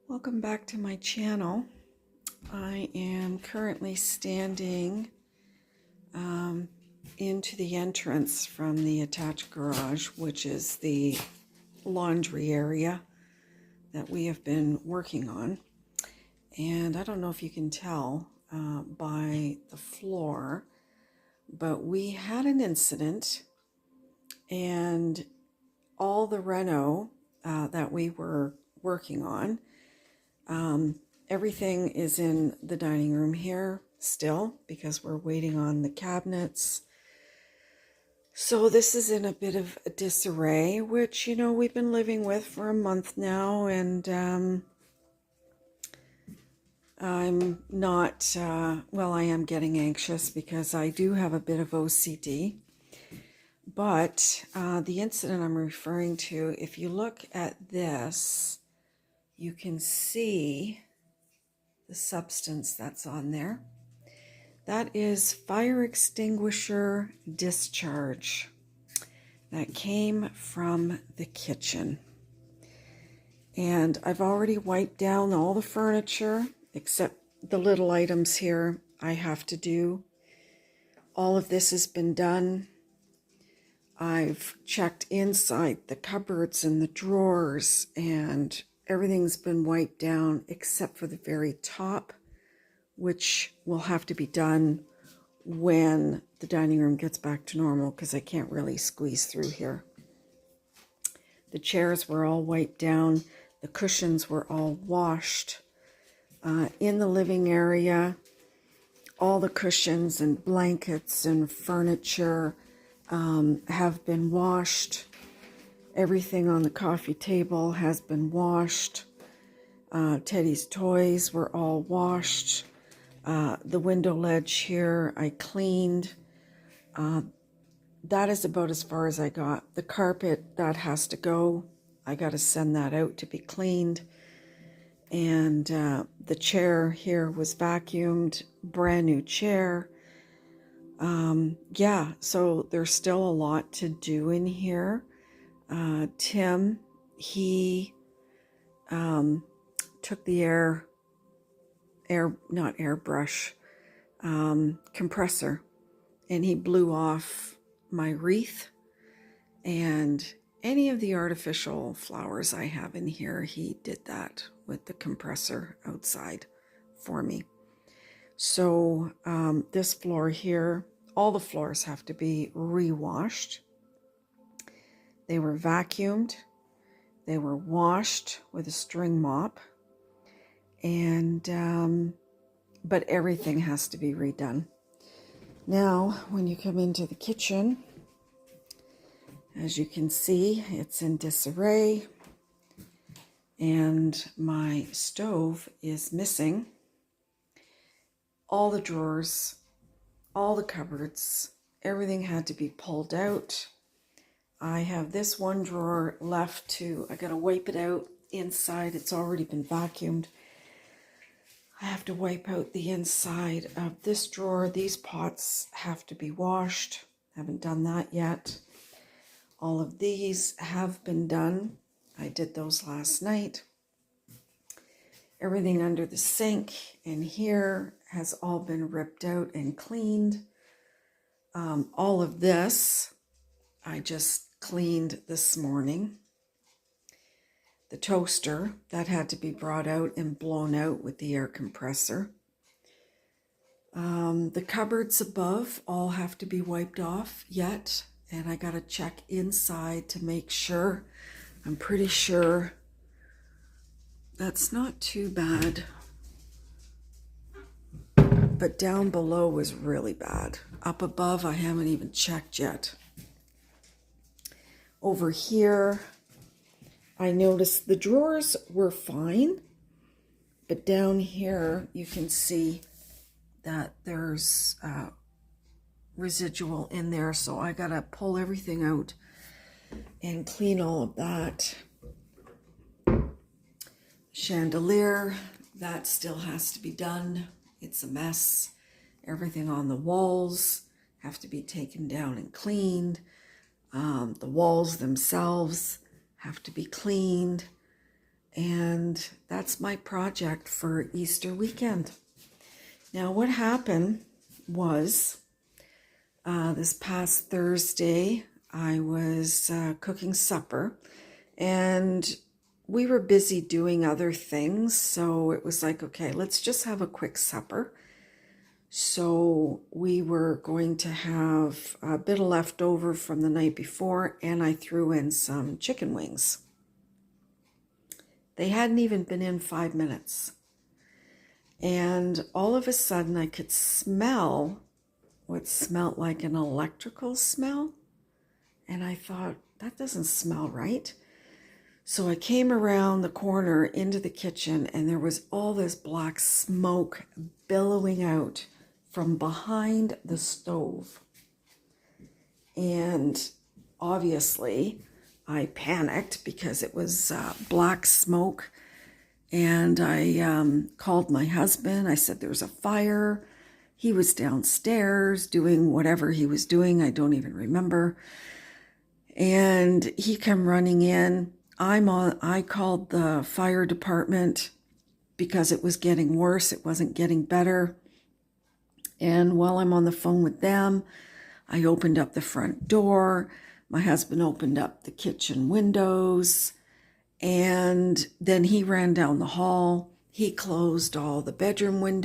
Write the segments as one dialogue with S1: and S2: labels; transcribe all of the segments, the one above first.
S1: Welcome back to my channel. I am currently standing into the entrance from the attached garage, which is the laundry area that we have been working on. And I don't know if you can tell by the floor, but we had an incident, and all the reno that we were working on, everything is in the dining room here still because we're waiting on the cabinets. So this is in a bit of a disarray, which, we've been living with for a month now, and I'm not, I am getting anxious because I do have a bit of OCD. But the incident I'm referring to, if you look at this, you can see the substance that's on there. That is fire extinguisher discharge that came from the kitchen. And I've already wiped down all the furniture except the little items here I have to do. All of this has been done. I've checked inside the cupboards and the drawers, and everything's been wiped down except for the very top, which will have to be done when the dining room gets back to normal because I can't really squeeze through here. The chairs were all wiped down. The cushions were all washed. In the living area, all the cushions and blankets and furniture have been washed. Everything on the coffee table has been washed. Teddy's toys were all washed. The window ledge here I cleaned. That is about as far as I got. The carpet, that has to go. I got to send that out to be cleaned. And the chair here was vacuumed, brand new chair. So there's still a lot to do in here. Tim, he took the compressor, and he blew off my wreath and any of the artificial flowers I have in here. He did that with the compressor outside for me. So this floor here, all the floors have to be re-washed. They were vacuumed. They were washed with a string mop. And but everything has to be redone. Now, when you come into the kitchen, as you can see, it's in disarray, and my stove is missing. All the drawers, all the cupboards, everything had to be pulled out. I have this one drawer left I gotta wipe it out inside. It's already been vacuumed. I have to wipe out the inside of this drawer. These pots have to be washed. Haven't done that yet. All of these have been done. I did those last night. Everything under the sink and here has all been ripped out and cleaned. All of this I just cleaned this morning. The toaster, that had to be brought out and blown out with the air compressor. The cupboards above all have to be wiped off yet, and I gotta check inside to make sure. I'm pretty sure that's not too bad, but down below was really bad. Up above, I haven't even checked yet. Over here, I noticed the drawers were fine, but down here you can see that there's residual in there, so I gotta pull everything out and clean all of that. Chandelier, that still has to be done. It's a mess. Everything on the walls have to be taken down and cleaned. The walls themselves have to be cleaned. And that's my project for Easter weekend. Now, what happened was this past Thursday, I was cooking supper, and we were busy doing other things. So it was like, okay, let's just have a quick supper. So we were going to have a bit of leftover from the night before, and I threw in some chicken wings. They hadn't even been in 5 minutes. And all of a sudden I could smell what smelled like an electrical smell. And I thought, that doesn't smell right. So I came around the corner into the kitchen, and there was all this black smoke billowing out from behind the stove. And obviously I panicked because it was black smoke. And I called my husband. I said, there's a fire. He was downstairs doing whatever he was doing. I don't even remember. And he came running in. I called the fire department because it was getting worse. It wasn't getting better. And while I'm on the phone with them, I opened up the front door. My husband opened up the kitchen windows. And then he ran down the hall. He closed all the bedroom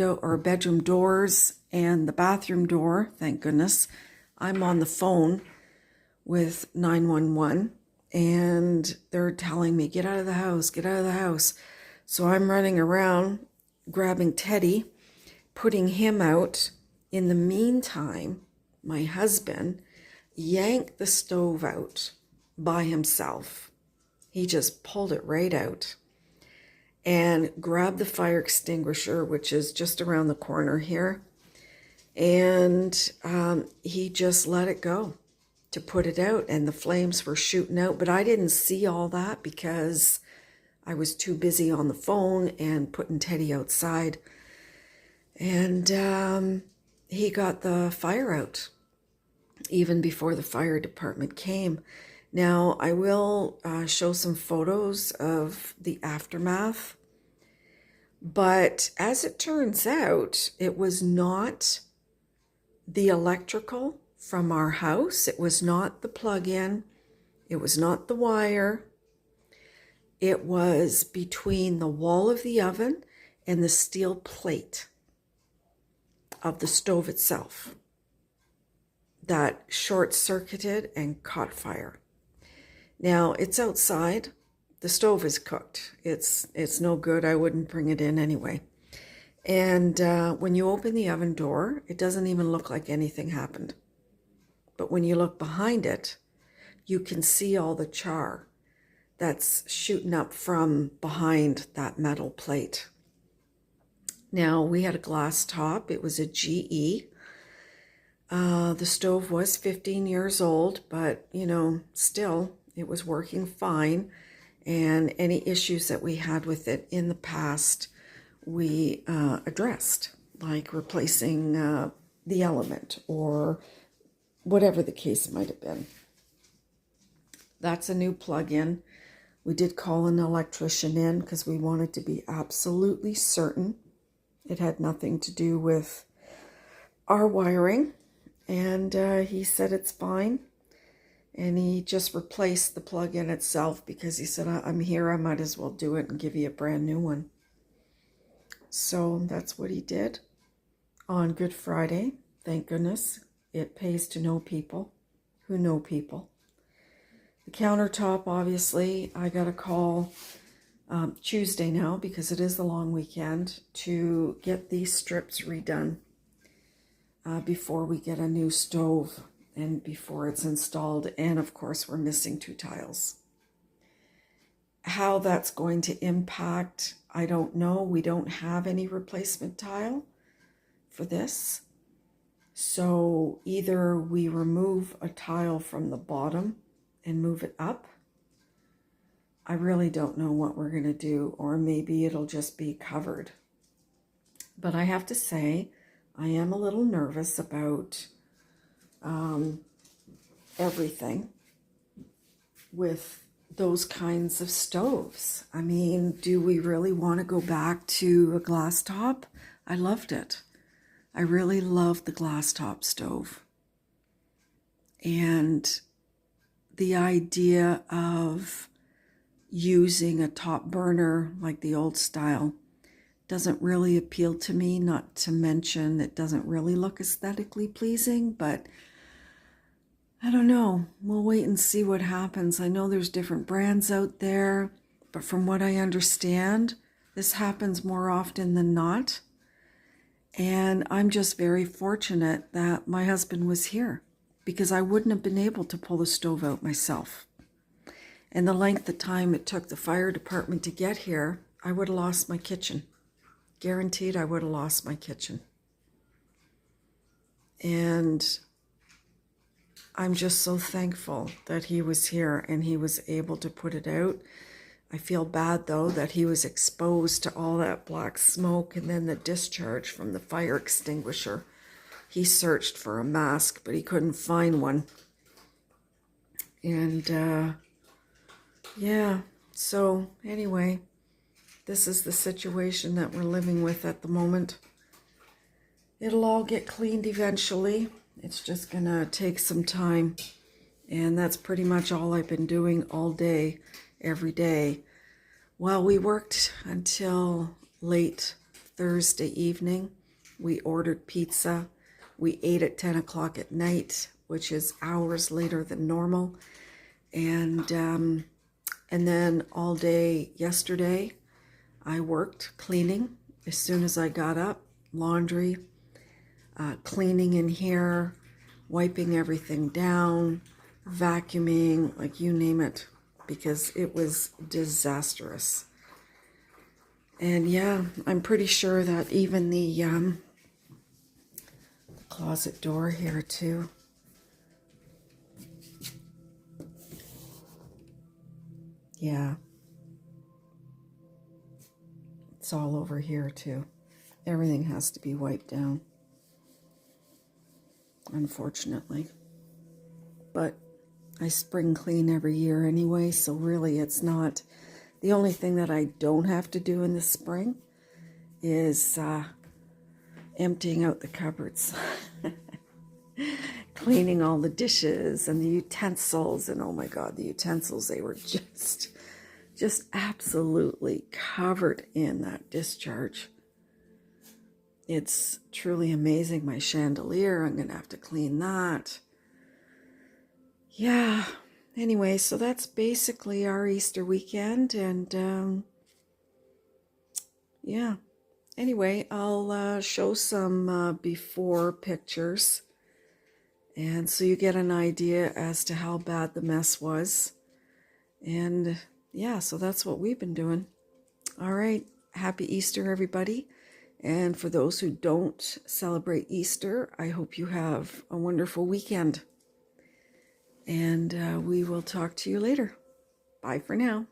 S1: doors and the bathroom door. Thank goodness. I'm on the phone with 911, and they're telling me, get out of the house, get out of the house. So I'm running around, grabbing Teddy, putting him out. In the meantime, my husband yanked the stove out by himself. He just pulled it right out and grabbed the fire extinguisher, which is just around the corner here. And he just let it go to put it out, and the flames were shooting out. But I didn't see all that because I was too busy on the phone and putting Teddy outside. And he got the fire out even before the fire department came. Now, I will show some photos of the aftermath, but as it turns out, it was not the electrical from our house. It was not the plug-in. It was not the wire. It was between the wall of the oven and the steel plate of the stove itself that short-circuited and caught fire. Now, it's outside. The stove is cooked. It's no good. I wouldn't bring it in anyway. And when you open the oven door, it doesn't even look like anything happened. But when you look behind it, you can see all the char that's shooting up from behind that metal plate. Now, we had a glass top. It was a GE. The stove was 15 years old, but, still, it was working fine. And any issues that we had with it in the past, we addressed, like replacing the element or whatever the case might have been. That's a new plug-in. We did call an electrician in because we wanted to be absolutely certain it had nothing to do with our wiring. And he said it's fine. And he just replaced the plug-in itself because he said, I'm here, I might as well do it and give you a brand new one. So that's what he did on Good Friday. Thank goodness. It pays to know people who know people. The countertop, obviously, I got a call Tuesday now because it is the long weekend to get these strips redone before we get a new stove and before it's installed. And of course, we're missing 2 tiles. How that's going to impact, I don't know. We don't have any replacement tile for this. So either we remove a tile from the bottom and move it up. I really don't know what we're going to do, or maybe it'll just be covered. But I have to say, I am a little nervous about everything with those kinds of stoves. I mean, do we really want to go back to a glass top? I loved it. I really loved the glass top stove. And the idea of using a top burner like the old style doesn't really appeal to me, not to mention it doesn't really look aesthetically pleasing, but I don't know. We'll wait and see what happens. I know there's different brands out there, but from what I understand, this happens more often than not. And I'm just very fortunate that my husband was here, because I wouldn't have been able to pull the stove out myself. And the length of time it took the fire department to get here, I would have lost my kitchen. Guaranteed I would have lost my kitchen. And I'm just so thankful that he was here and he was able to put it out. I feel bad though that he was exposed to all that black smoke and then the discharge from the fire extinguisher. He searched for a mask, but he couldn't find one. And yeah, so anyway, this is the situation that we're living with at the moment. It'll all get cleaned eventually. It's just gonna take some time. And that's pretty much all I've been doing all day, every day. Well, we worked until late Thursday evening. We ordered pizza. We ate at 10 o'clock at night, which is hours later than normal. And then all day yesterday, I worked cleaning as soon as I got up, laundry, cleaning in here, wiping everything down, vacuuming, like you name it, because it was disastrous. And yeah, I'm pretty sure that even the closet door here too. Yeah. It's all over here too. Everything has to be wiped down, unfortunately. But I spring clean every year anyway, so really it's not. The only thing that I don't have to do in the spring is emptying out the cupboards. Cleaning all the dishes and the utensils, and oh my God, the utensils, they were just absolutely covered in that discharge. It's truly amazing. My chandelier, I'm gonna have to clean that. Yeah, anyway, so that's basically our Easter weekend, and yeah, anyway, I'll show some before pictures. And so you get an idea as to how bad the mess was. And yeah, so that's what we've been doing. All right. Happy Easter, everybody. And for those who don't celebrate Easter, I hope you have a wonderful weekend. And we will talk to you later. Bye for now.